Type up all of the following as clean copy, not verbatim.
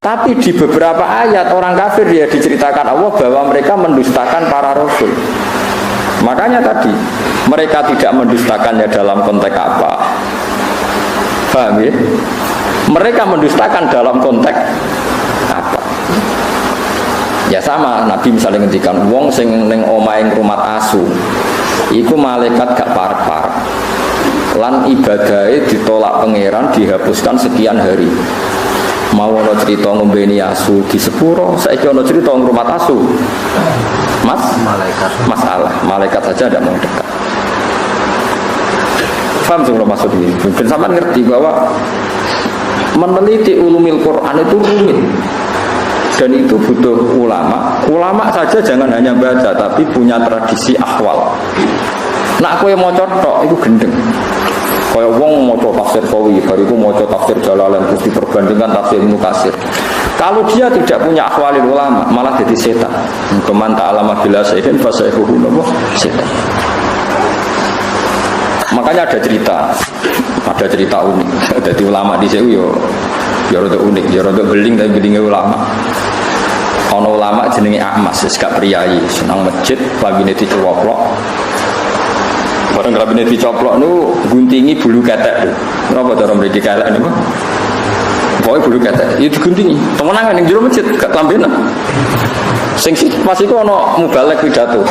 Tapi di beberapa ayat orang kafir ya diceritakan Allah bahwa mereka mendustakan para rasul. Makanya tadi mereka tidak mendustakannya dalam konteks apa? Paham ya? Mereka mendustakan dalam konteks apa? Ya sama, Nabi misalnya ngendikan wong sing ning omahe ngrumat asu, iku malaikat gak par-par. Lan ibadahe ditolak pangeran dihapuskan sekian hari. Mau ono cerita ngombeni asu di sepuro, saiki ono cerita ngrumat asu. Mas, masalah, malaikat saja tidak mau dekat. Paham sebelum maksud ini? Ben sampean ngerti bahwa meneliti ulumil Quran itu rumit. Dan itu butuh ulama. Ulama saja jangan hanya baca, tapi punya tradisi ahwal. Nak kowe maca tok iku gendeng. Kaya wong maca tafsir Qawi, bariku maca tafsir Jalalain terus diperbandingkan tafsir Ibnu Katsir. Kalau dia tidak punya akhwalil ulama, malah jadi setan. Keman ta'alama bila sayyidin fa sayfuhu setan. Makanya ada cerita unik. Jadi ulama di sini ya rada unik, ya rada beling tapi belingnya ulama. Ono ulama jenenge Ahmas, gak priyayi, senang masjid, pagine dicoplok. Bareng rabine dicoplok niku guntingi bulu ketek. Napa cara mriki kelek niku? Pokoke bulu ketek, itu guntingi. Temenan ning jero masjid gak klambenan. Sing pas iku ana mubalek pidato.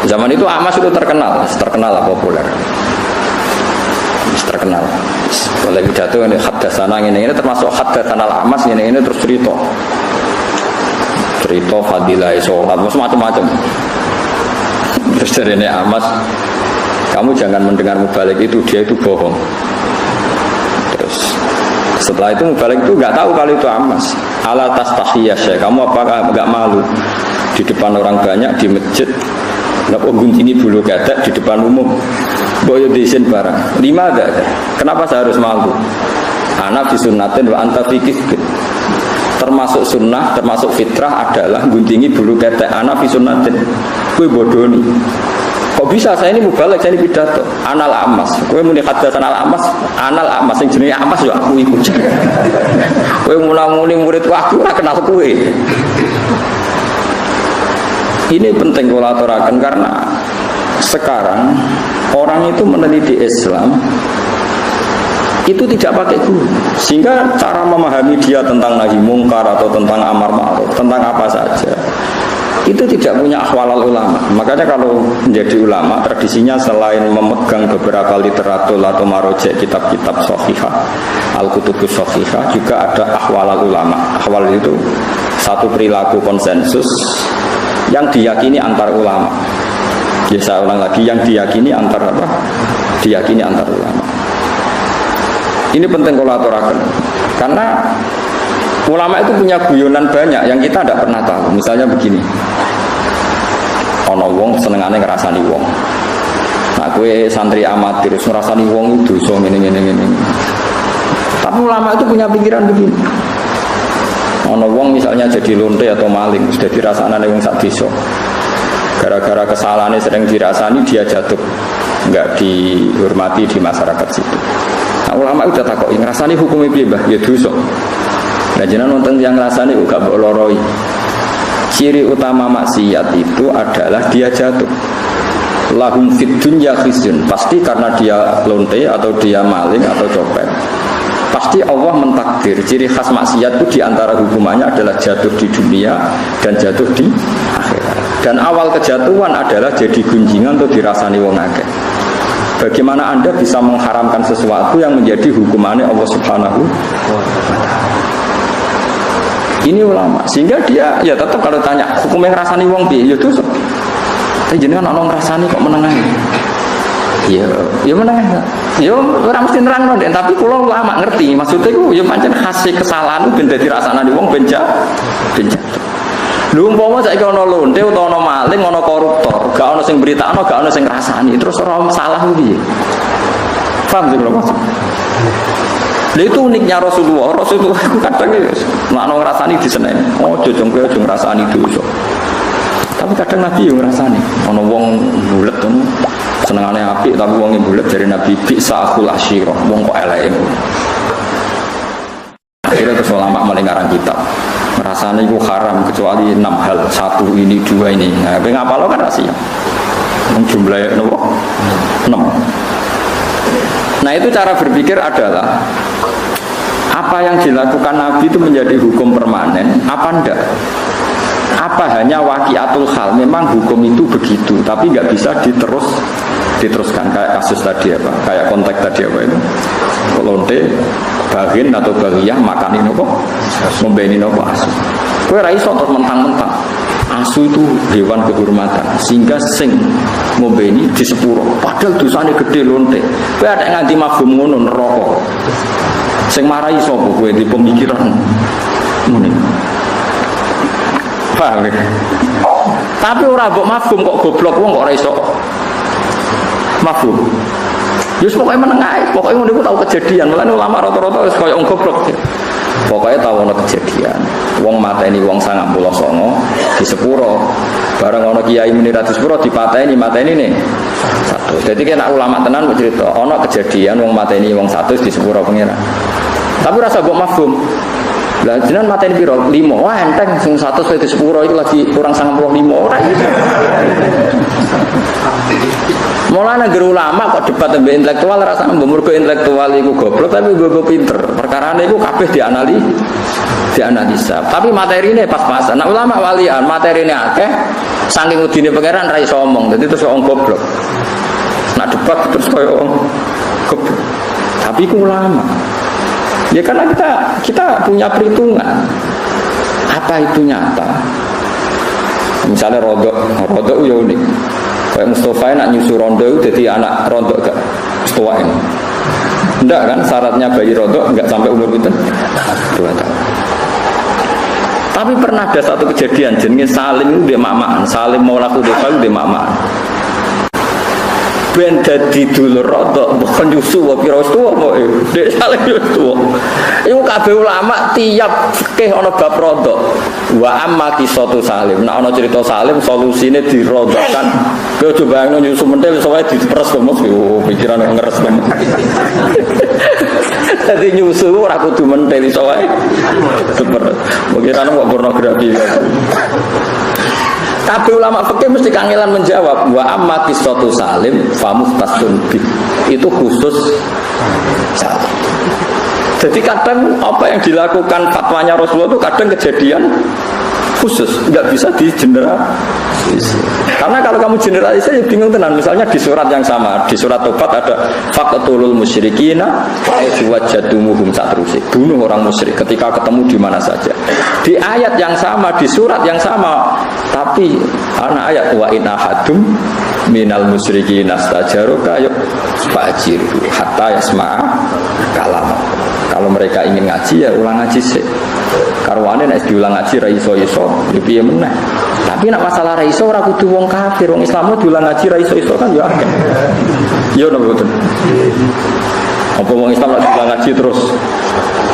Zaman itu Ahmas itu terkenal lah populer. Terkenal. Oleh pidato ini haddatsana ini termasuk haddatsana Ahmas ini terus cerita fadilah sholat macam-macam. Terus dari ini Ahmas, kamu jangan mendengar mubalik itu, dia itu bohong. Terus setelah itu mubalik itu nggak tahu kalau itu Ahmas. Ala tastahiyya syekh, kamu apakah nggak malu di depan orang banyak di masjid? Kenapa guntingi bulu ketek di depan umum? Boyo desain barang. 5 ada. Kenapa saya harus malu? Anak disunnatin wa anta fikih. Termasuk sunnah, termasuk fitrah adalah guntingi bulu ketek. Anak disunnatin. Kue bodoh nih. Kok bisa saya ini mubalek, saya ini pidato. Anal amas. Kue muni hadats anal amas. Anal amas yang jenis amas ya aku ikut. Kue mula-muli murid aku ora kenal kue. Ini penting kalau aturakan karena sekarang orang itu meneliti Islam itu tidak pakai guru, sehingga cara memahami dia tentang nahi mungkar atau tentang amar ma'ruf, tentang apa saja itu tidak punya akhwalal ulama. Makanya kalau menjadi ulama tradisinya selain memegang beberapa literatur atau marojek kitab-kitab sahihah, al-kutubus sahihah, juga ada akhwalal ulama. Akhwal itu satu perilaku konsensus yang diyakini antar ulama. Ya saya ulang lagi, yang diyakini antar apa? Diyakini antar ulama. Ini penting kalau aturakan, karena ulama itu punya guyonan banyak yang kita tidak pernah tahu. Misalnya begini, ono wong senengane ngerasani wong. Nah, gue santri amatir ngerasani wong itu so ini. Tapi ulama itu punya pikiran begini. Ono wong misalnya jadi lonte atau maling, sudah dirasani wong sak desa. Gara-gara kesalahannya sering dirasani, dia jatuh, nggak dihormati di masyarakat situ. Nah, ulama udah takoi ngerasani hukumnya piye, Mbah? Ya dosa. Nah, jenengan nonton yang ngerasani gak mbok loroi. Ciri utama maksiat itu adalah dia jatuh. Lahum fid dunya khizyun. Pasti karena dia lonte atau dia maling atau copet. Pasti Allah mentakdir ciri khas maksiat itu diantara hukumannya adalah jatuh di dunia dan jatuh di akhirat. Dan awal kejatuhan adalah jadi gunjingan atau dirasani wong akeh. Bagaimana Anda bisa mengharamkan sesuatu yang menjadi hukumannya Allah Subhanahu wa ta'ala? Ini ulama. Sehingga dia ya tetap kalau tanya hukum yang ngrasani wong piye ya dosa. Tapi jenengan ana ngrasani kok menengahi. Ya menengahi. Ya ora mesti nerangno ndek, tapi kula ulama ngerti. Maksudnya iku ya pancen khase kesalahan ben dadi rasane wong ben lho umpama saiki ana lonte utawa ana maling, ana koruptor, gak ana sing beritakno, gak ana sing ngrasani, terus ora salah piye? Paham sih kalau maksud? Lha itu uniknya Rasulullah itu kadang nek ana ngrasani diseneni. Ojo jengke aja ngrasani dosa. Tapi kadang Nabi yo ngrasani. Ana wong bulet ngono, senengane apik tapi wong bulet dari Nabi bisa akhul asyirah, wong kok eleke. 6 hal, 1 ini 2 ini. Nah, ngapalo kan rahasia. Jumlahnya nopo 6. Nah itu cara berpikir adalah apa yang dilakukan Nabi itu menjadi hukum permanen, apa enggak? Apa hanya waqiatul hal, memang hukum itu begitu, tapi nggak bisa diteruskan kayak kasus tadi apa, kayak konteks tadi apa itu, lonte, bagin atau bagiyah makanin apa, membenin apa asu. Kue raiso terus mentang-mentang asu itu hewan kehormatan, sehingga sing membeni di sepuro, padahal dosanya gede lonte. Kue ada yang nganti mafhum ngono neraka. Sing marai sapa kowe di pemikiran ngene. Paham ya? Tapi ora mbok mafhum kok goblok wong kok ora iso mafhum. Yus pokoknya meneng ae, pokoknya ngono iku tau kejadian. Mulane ulama rata-rata wis koyo wong goblok. Pokoknya tau ono kejadian. Wong mateni wong 99 di sepuro. Bareng ono kiai muni ra di sepuro dipateni nih. Satu. Jadi kena ulama tenan mau cerita, ono kejadian wong mateni wong 100 di sepuro pengira. Tapi rasa mbok mafhum. Lah jenengan mateni piro? 5. Wah enteng sing 100 di sepuro itu lagi kurang 95 ora itu. Mulane negeri ulama kok debat ambek intelektual rasa mbok intelektual iku goblok tapi goblok pinter. Perkarane iku kabeh dianalisa. Tapi materine pas-pasan. Nah ulama walian materine akeh saking udine pangeran ra iso omong. Dadi terus wong goblok. Nah debat terus koyo goblok. Tapi iku ulama. Ya karena kita punya perhitungan. Apa itu nyata? Misalnya rodok ya unik. Kayak Mustafa nak nyusu rondo itu jadi anak rondo gak setua ini. Enggak kan syaratnya bayi rondo enggak sampai umur itu 2 tahun. Tapi pernah ada satu kejadian jenenge Salim itu dia mamaan, Salim Maula Khudifah dia mamaan. Ben dadi dulur rodok bukan nyusu wae pira tuwa kok Dek Salim tuwa. Iku kabeh ulama tiap fikih ana bab rodok. Wa amma qisatu Salim. Nek ana cerita Salim solusine dirodokkan. Kowe coba nyusu mentel sowae diperes kok yo pikiran ngeres banget. Dadi nyusu ora kudu mentel iso wae. Diperes. Pikiran kok pornografi. Tapi ulama fikih mesti kangelan menjawab wa amma qisatu Salim fa muhtasun bi. Itu khusus Salim. Jadi kadang apa yang dilakukan fatwanya Rasulullah itu kadang kejadian khusus, nggak bisa digeneralisir. Karena kalau kamu generalisir ya bingung tenan. Misalnya di surat yang sama, di surat Tobat ada faqtulul musyrikina haitsu wajadtumuhum satrusik. Bunuh orang musyrik ketika ketemu di mana saja. Di ayat yang sama, di surat yang sama, tapi ana ayat wa in ahadum minal musyrikin astajaruka yuk fajir hatta yasma'a kalam. Kalau mereka ingin ngaji ya ulang ngaji sih. Karwane nek diulang ngaji ra iso-iso ya piye meneh. Tapi nek masalah ra iso ora kudu wong kafir, wong Islam diulang ngaji ra iso-iso kan ya akeh. Ya napa boten. Apa wong Islam nek diulang ngaji terus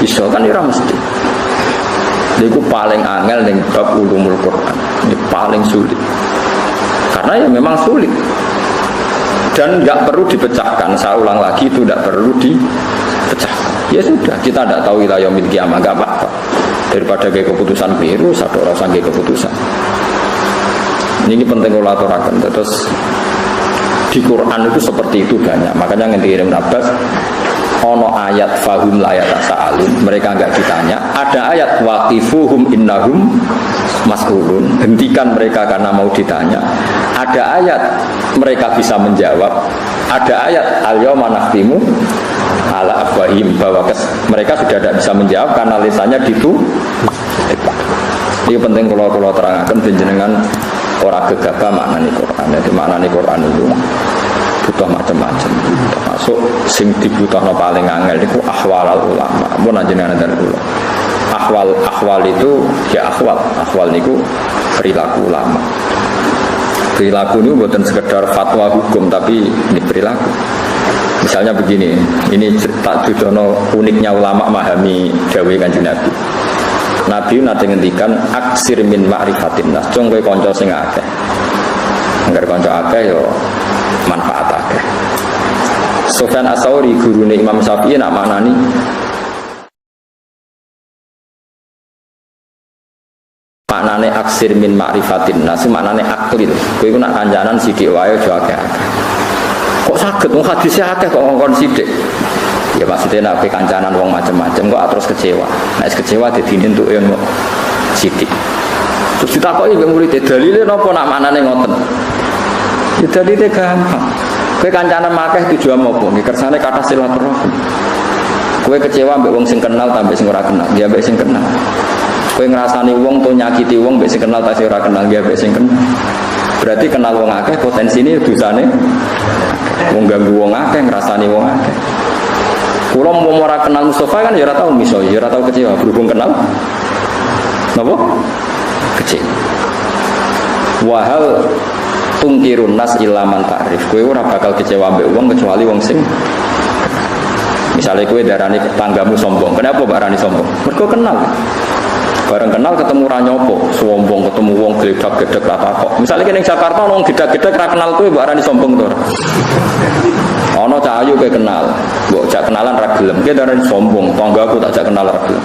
iso kan ora mesti. Iku paling angel ning bab ulumul Quran. Ini paling sulit. Karena ya memang sulit. Dan enggak perlu dipecahkan. Saya ulang lagi itu enggak perlu dipecahkan. Ya sudah, kita tidak tahu wilayah yaumil qiyamah, enggak apa-apa. Daripada kayak keputusan biru, satu orang sanggih keputusan. Ini penting kalau aturakan. Terus di Quran itu seperti itu banyak. Makanya yang dikirim Abbas, ono ayat fahum layat asa'alun, mereka enggak ditanya. Ada ayat waqifuhum innahum mas'ulun, hentikan mereka karena mau ditanya. Ada ayat mereka bisa menjawab. Ada ayat al-yawma nakhtimu ala afwahim, bahwa mereka sudah tidak bisa menjawab karena lisannya ditutup. Ini penting kalau terangkan penjenengan orang gegabah maknani Quran. Jadi maknani Quran itu butuh macam-macam, termasuk sing dibutuhno paling angel itu ahwal ulama. Mun jenengan dan kula. Ahwal itu ya ahwal niku perilaku ulama. Perilaku ini bukan sekedar fatwa hukum, tapi ini perilaku. Misalnya begini, ini tak dudono uniknya ulama memahami dawuh Kanjeng Nabi. Nabi nanti ngendikan aksir min ma'rifatin nas, cung kowe kanca sing akeh. Angger kanca akeh yo manfaat akeh. Sufyan Ats-Tsauri gurune Imam Syafi'i nak maknani maknane aksir min ma'rifatin nas maknane aklil kowe iku nak kancanan sithik wae aja akeh-akeh kok saged wong hadise akeh kok ngongkon sithik ya maksudnya nak kancanan wong macam-macam kok terus kecewa nek kecewa dadi entuk yo sithik terus ditakoki mbek murid dalile napa nak maknane ngoten ya dalile gampang kowe kancanan akeh tujuan apa nggih kersane kata silaturahim kowe kecewa mbek wong sing kenal ta mbek sing ora kenal ya mbek sing kenal kowe ngrasani wong to nyakiti wong mbek sing kenal ta sing ora kenal ya mbek sing kenal. Berarti kenal wong akeh potensine dosane wong ganggu wong akeh ngrasani wong akeh. Kula mau ora kenal Mustafa kan ya ora tau miso, ya ora tau kecewa berhubung kenal. Napa? Kecewa. Wahal tungkirun nas illa man ta'rif. Kowe ora bakal kecewa mbek wong kecuali wong sing misalnya kowe darani tanggamu sombong. Kenapa mbak Rani sombong? Mergo kenal. Bareng kenal ketemu ra nyopo, sombong ketemu wong gledak-gledek ra kok. Misale kene Jakarta wong gledak-gledek ra kenal kowe mbok arani sombong to. Ana cah ayu kowe kenal, mbok jak kenalan ra gelem. Kowe darani sombong, tanggaku tak jak kenal ra gelem.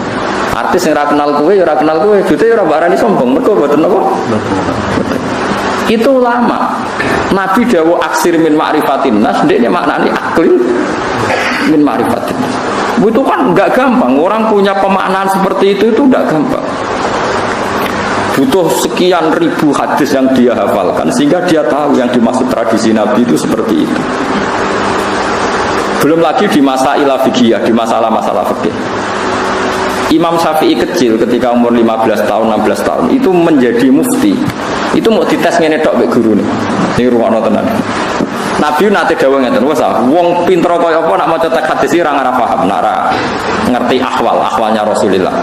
Artis sing ra kenal kowe ya ra kenal kowe, jute ya ora mbok arani sombong. Mergo mboten apa? Itu ulama. Nabi dawuh aksir min ma'rifatin nas, ndekne maknane aklin min ma'rifatin. Itu kan enggak gampang. Orang punya pemaknaan seperti itu enggak gampang. Butuh sekian ribu hadis yang dia hafalkan sehingga dia tahu yang dimaksud tradisi Nabi itu seperti itu. Belum lagi di masa ilafiyah, di masalah-masalah fikih. Imam Syafi'i kecil ketika umur 15 tahun, 16 tahun itu menjadi mufti. Itu mau dites ngene tok mek gurune. Ning rumakno tenan. Nabi nate dawuh ngeten, wes wong pinter kaya apa nak maca teks hadis ora ngarep paham, nak ngerti ahwalnya Rasulullah.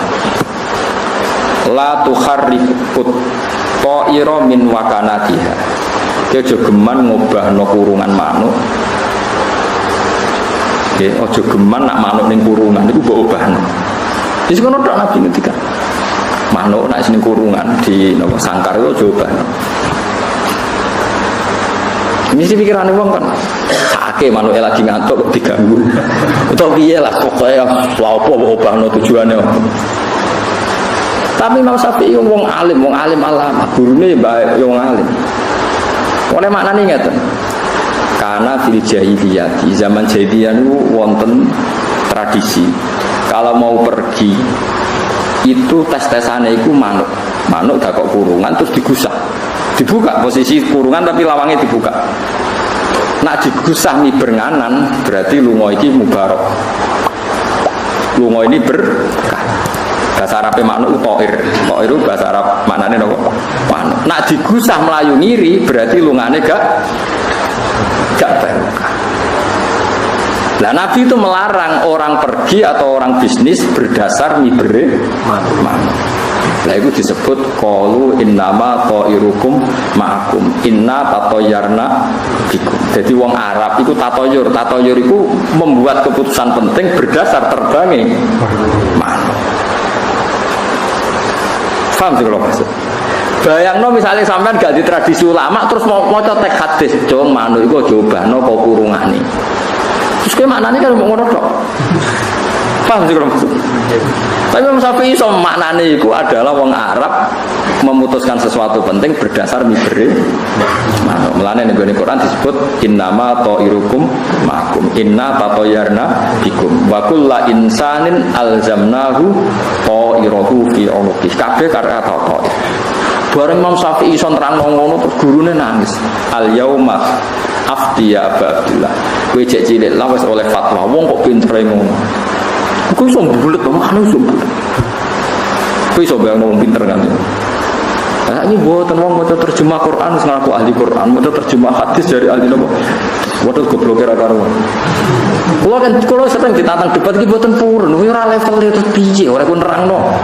La tukharrifut ta'ira min wakanatiha. Ki aja geman ngobahno kurungan manuk. Ki aja geman nak manuk ning kurungan iku mbok obahno. Wis ngono tok Nabi ngendikan. Manuk nak ning kurungan di napa sangkar itu aja obahno. Mesti pikiran wong kan sakake manuke lagi ngantuk kok diganggu. Utawa piye lah pokoke lha opo obahno tujuane. Tapi Imam Syafi'i wong alim alama, gurune mbak wong alim. Oleh maknane ngeten. Karena fil jahiliyah, di zaman jahiliyah niku wonten tradisi. Kalau mau pergi itu tes-tesane iku manuk. Manuk gak kok kurungan terus digusah. Dibuka posisi kurungan tapi lawangnya dibuka. Nak digusah mi bernganan berarti lunga iki mubarok. Lunga ini berkah. Bahasa Arab maknuk toir. Toir itu bahasa Arab maknane napa? Manuk. Nak digusah melayu ngiri berarti lungane gak barokah. Nah Nabi itu melarang orang pergi atau orang bisnis berdasar mibere manuk. Nah itu disebut qalu innama ta'irukum ma'akum inna tatoyarna bikum. Jadi wong Arab itu tatoyur itu membuat keputusan penting berdasar terbangnya manuk. Paham sih kalau maksud? Bayangno misalnya sampean gak di tradisi ulama terus mau teks hadis dong manuk iku coba no kok kurungane. Terus kowe maknane kan ngono tok. Paham sih kalau maksud? Tapi Imam Syafi'i iso maknane iku adalah wong Arab memutuskan sesuatu penting berdasar mibere manuk. Mulane ning Quran disebut innama ta'irukum ma'akum inna tatoyarna bikum wa kullu insanin alzamnahu ta'irahu fi 'unuqi. Kabeh karo ta'ir. Bareng Imam Syafi'i iso nerangno ngono terus gurune nangis. Al yauma aftiya Abdullah. Kowe cek cilik lah wis oleh fatwa wong kok pintere ngono. Kowe iso bulet to makane iso bulet. Kowe iso bayang wong pinter kan. Nah, ini buatan wong maca terjemah Quran wis ngaku ahli Quran, maca terjemah hadis dari ahli napa. Waduh goblok kira karuan. Kulo sering ditantang debat iki mboten purun, ora level itu piye ora ku nerangno.